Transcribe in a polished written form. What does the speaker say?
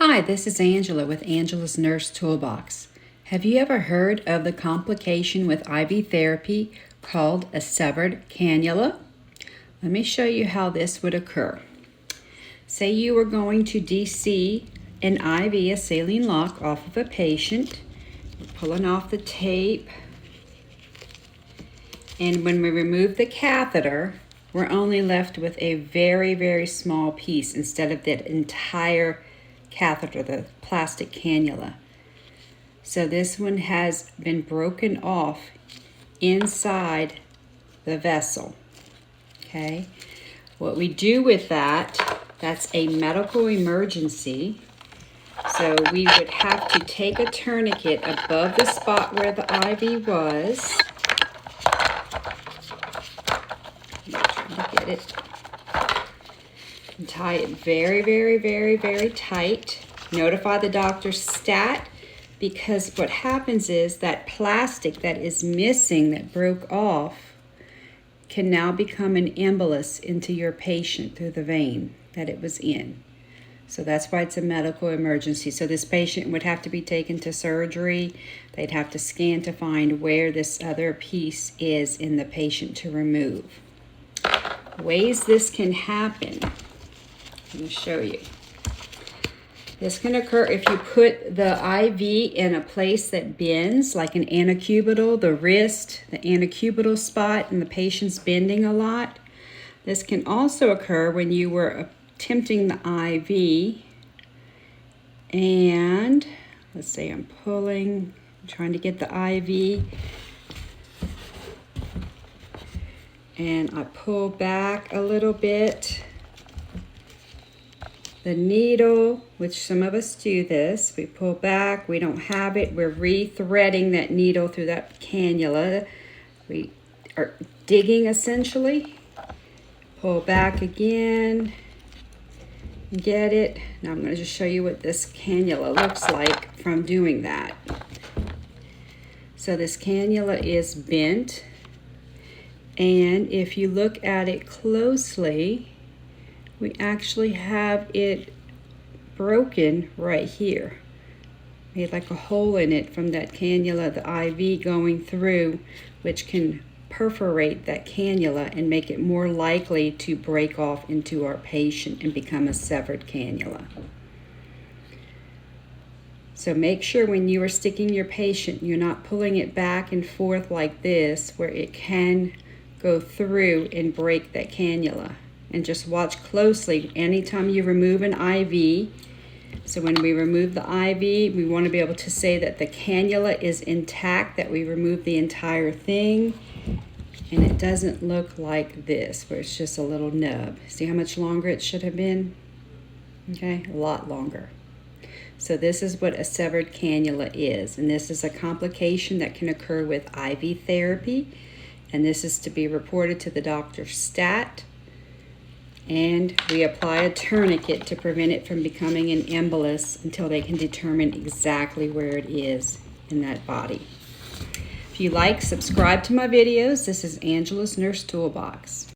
Hi, this is Angela with Angela's Nurse Toolbox. Have you ever heard of the complication with IV therapy called a severed cannula? Let me show you how this would occur. Say you were going to DC an IV, a saline lock, off of a patient. We're pulling off the tape. And when we remove the catheter, we're only left with a very, very small piece instead of that entire catheter, the plastic cannula. So this one has been broken off inside the vessel. Okay, what we do with that's a medical emergency. So we would have to take a tourniquet above the spot where the IV was. I'm trying to get it. And tie it very, very, very, very tight. Notify the doctor's stat, because what happens is that plastic that is missing, that broke off, can now become an embolus into your patient through the vein that it was in. So that's why it's a medical emergency. So this patient would have to be taken to surgery. They'd have to scan to find where this other piece is in the patient to remove. Ways this can happen. I'm going to show you. This can occur if you put the IV in a place that bends, like an antecubital, the wrist, the antecubital spot, and the patient's bending a lot. This can also occur when you were attempting the IV, and let's say I'm trying to get the IV, and I pull back a little bit. The needle, which some of us do this, we pull back, we don't have it, we're re-threading that needle through that cannula. We are digging essentially. Pull back again, get it. Now I'm going to just show you what this cannula looks like from doing that. So this cannula is bent, and if you look at it closely, we actually have it broken right here. Made like a hole in it from that cannula, the IV going through, which can perforate that cannula and make it more likely to break off into our patient and become a severed cannula. So make sure when you are sticking your patient, you're not pulling it back and forth like this, where it can go through and break that cannula. And just watch closely anytime you remove an IV. So when we remove the IV, we want to be able to say that the cannula is intact, that we remove the entire thing, and it doesn't look like this, where it's just a little nub. See how much longer it should have been? Okay, a lot longer. So this is what a severed cannula is, and this is a complication that can occur with IV therapy, and this is to be reported to the doctor's stat. And we apply a tourniquet to prevent it from becoming an embolus until they can determine exactly where it is in that body. If you like, subscribe to my videos. This is Angela's Nurse Toolbox.